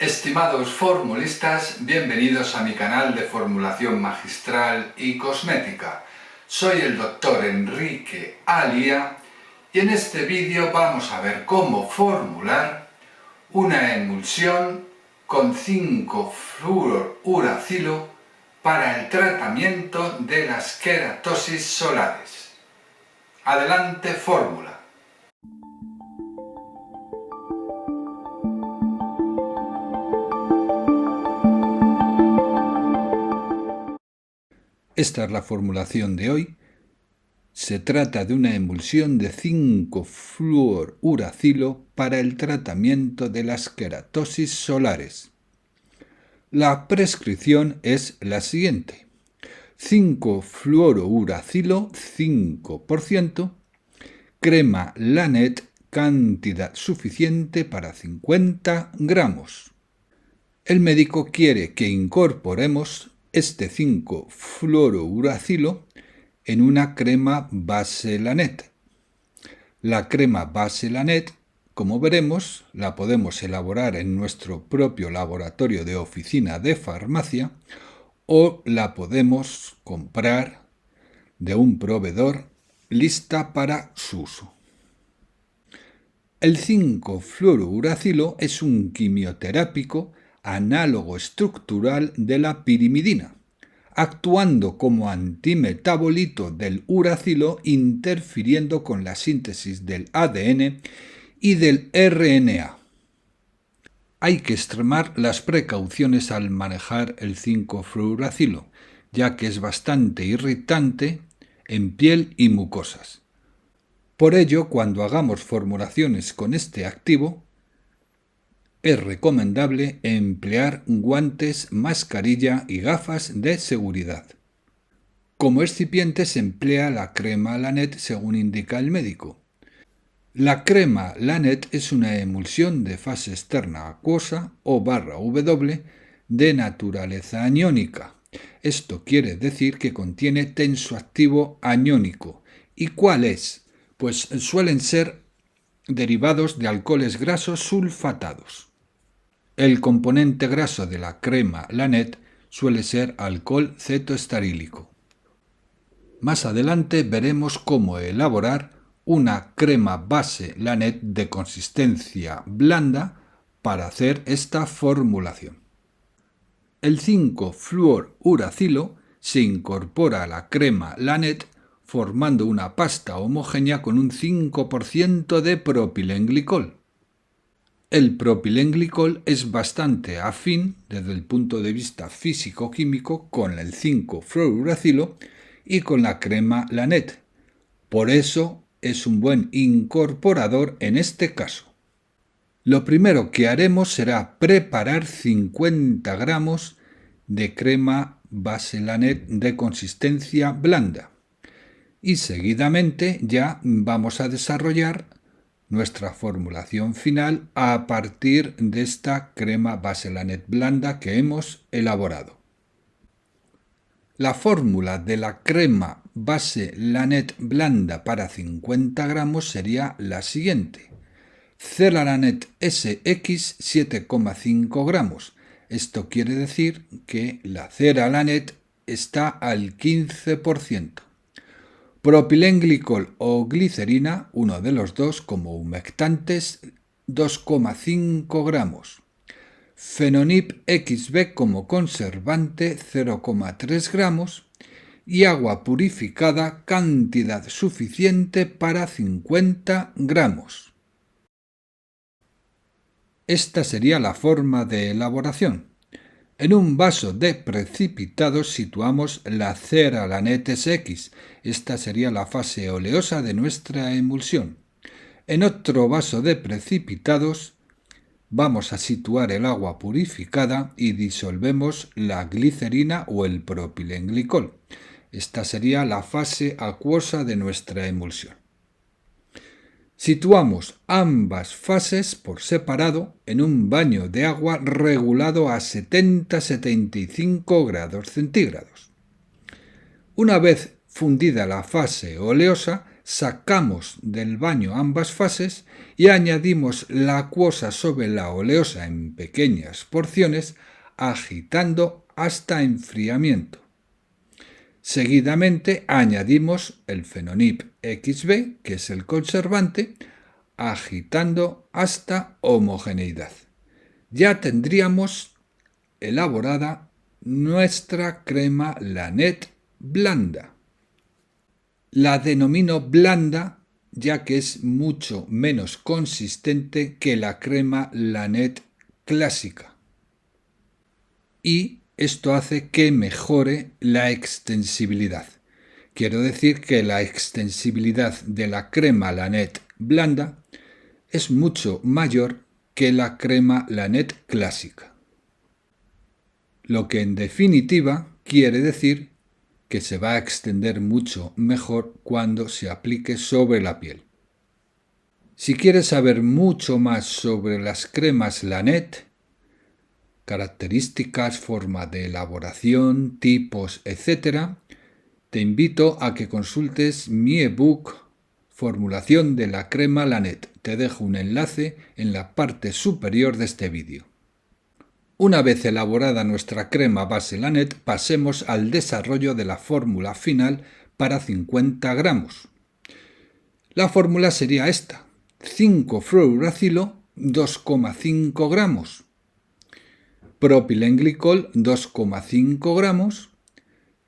Estimados formulistas, bienvenidos a mi canal de formulación magistral y cosmética. Soy el doctor Enrique Alía y en este vídeo vamos a ver cómo formular una emulsión con 5-fluoruracilo para el tratamiento de las queratosis solares. Adelante, fórmula. Esta es la formulación de hoy. Se trata de una emulsión de 5-fluoruracilo para el tratamiento de las queratosis solares. La prescripción es la siguiente: 5-fluoruracilo 5%, crema Lanet cantidad suficiente para 50 gramos. El médico quiere que incorporemos este 5-fluoruracilo en una crema base Lanet. La crema base Lanet, como veremos, la podemos elaborar en nuestro propio laboratorio de oficina de farmacia o la podemos comprar de un proveedor lista para su uso. El 5-fluoruracilo es un quimioterápico análogo estructural de la pirimidina, actuando como antimetabolito del uracilo, interfiriendo con la síntesis del ADN y del RNA. Hay que extremar las precauciones al manejar el 5-fluoruracilo, ya que es bastante irritante en piel y mucosas. Por ello, cuando hagamos formulaciones con este activo, es recomendable emplear guantes, mascarilla y gafas de seguridad. Como excipiente se emplea la crema Lanet según indica el médico. La crema Lanet es una emulsión de fase externa acuosa o /W de naturaleza aniónica. Esto quiere decir que contiene tensoactivo aniónico. ¿Y cuál es? Pues suelen ser derivados de alcoholes grasos sulfatados. El componente graso de la crema Lanet suele ser alcohol cetoestarílico. Más adelante veremos cómo elaborar una crema base Lanet de consistencia blanda para hacer esta formulación. El 5-fluoruracilo se incorpora a la crema Lanet formando una pasta homogénea con un 5% de propilenglicol. El propilenglicol es bastante afín desde el punto de vista físico-químico con el 5-fluoruracilo y con la crema Lanet. Por eso es un buen incorporador en este caso. Lo primero que haremos será preparar 50 gramos de crema base Lanet de consistencia blanda. Y seguidamente ya vamos a desarrollar nuestra formulación final a partir de esta crema base Lanet blanda que hemos elaborado. La fórmula de la crema base Lanet blanda para 50 gramos sería la siguiente: Ceralanet SX 7,5 gramos. Esto quiere decir que la Ceralanet está al 15%. Propilenglicol o glicerina, uno de los dos, como humectantes, 2,5 gramos. Fenonip XB como conservante, 0,3 gramos. Y agua purificada, cantidad suficiente para 50 gramos. Esta sería la forma de elaboración. En un vaso de precipitados situamos la Ceralanet SX. Esta sería la fase oleosa de nuestra emulsión. En otro vaso de precipitados vamos a situar el agua purificada y disolvemos la glicerina o el propilenglicol. Esta sería la fase acuosa de nuestra emulsión. Situamos ambas fases por separado en un baño de agua regulado a 70-75 grados centígrados. Una vez fundida la fase oleosa, sacamos del baño ambas fases y añadimos la acuosa sobre la oleosa en pequeñas porciones, agitando hasta enfriamiento. Seguidamente añadimos el Fenonip XB, que es el conservante, agitando hasta homogeneidad. Ya tendríamos elaborada nuestra crema Lanet blanda. La denomino blanda ya que es mucho menos consistente que la crema Lanet clásica. Y esto hace que mejore la extensibilidad. Quiero decir que la extensibilidad de la crema Lanet blanda es mucho mayor que la crema Lanet clásica. Lo que en definitiva quiere decir que se va a extender mucho mejor cuando se aplique sobre la piel. Si quieres saber mucho más sobre las cremas Lanet, características, forma de elaboración, tipos, etc., te invito a que consultes mi ebook Formulación de la crema Lanet. Te dejo un enlace en la parte superior de este vídeo. Una vez elaborada nuestra crema base Lanet, pasemos al desarrollo de la fórmula final para 50 gramos. La fórmula sería esta: 5-fluoracilo 2,5 gramos, propilenglicol 2,5 gramos,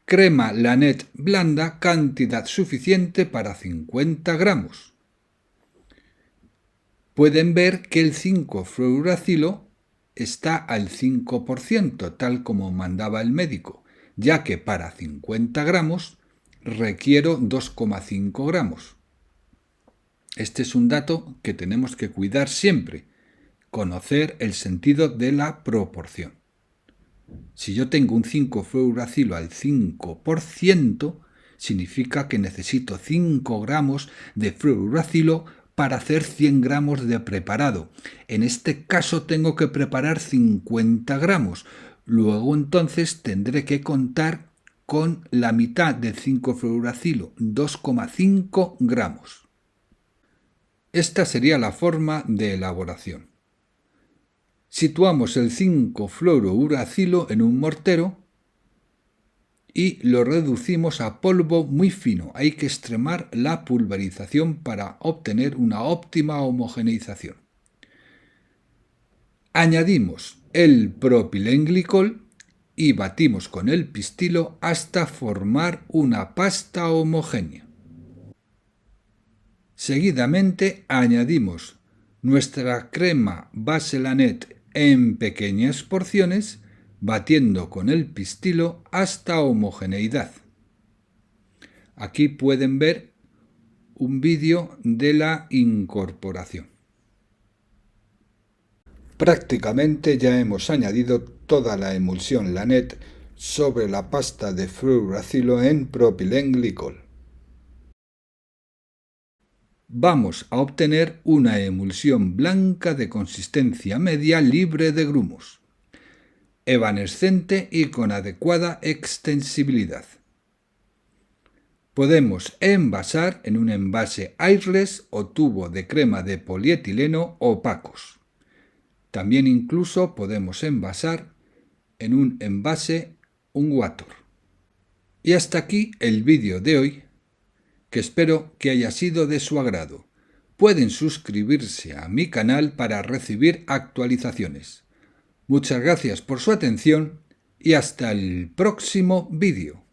crema Lanet blanda cantidad suficiente para 50 gramos. Pueden ver que el 5-fluoracilo está al 5%, tal como mandaba el médico, ya que para 50 gramos requiero 2,5 gramos. Este es un dato que tenemos que cuidar siempre, conocer el sentido de la proporción. Si yo tengo un 5-fluoracilo al 5%, significa que necesito 5 gramos de fluoracilo para hacer 100 gramos de preparado. En este caso tengo que preparar 50 gramos. Luego entonces tendré que contar con la mitad del 5-fluoracilo, 2,5 gramos. Esta sería la forma de elaboración. Situamos el 5-fluorouracilo en un mortero y lo reducimos a polvo muy fino. Hay que extremar la pulverización para obtener una óptima homogeneización. Añadimos el propilenglicol y batimos con el pistilo hasta formar una pasta homogénea. Seguidamente añadimos nuestra crema base Lanet en pequeñas porciones, batiendo con el pistilo hasta homogeneidad. Aquí pueden ver un vídeo de la incorporación. Prácticamente ya hemos añadido toda la emulsión Lanet sobre la pasta de fluoracilo en propilenglicol. Vamos a obtener una emulsión blanca de consistencia media libre de grumos, evanescente y con adecuada extensibilidad. Podemos envasar en un envase airless o tubo de crema de polietileno opacos. También incluso podemos envasar en un envase Water. Y hasta aquí el vídeo de hoy, que espero que haya sido de su agrado. Pueden suscribirse a mi canal para recibir actualizaciones. Muchas gracias por su atención y hasta el próximo vídeo.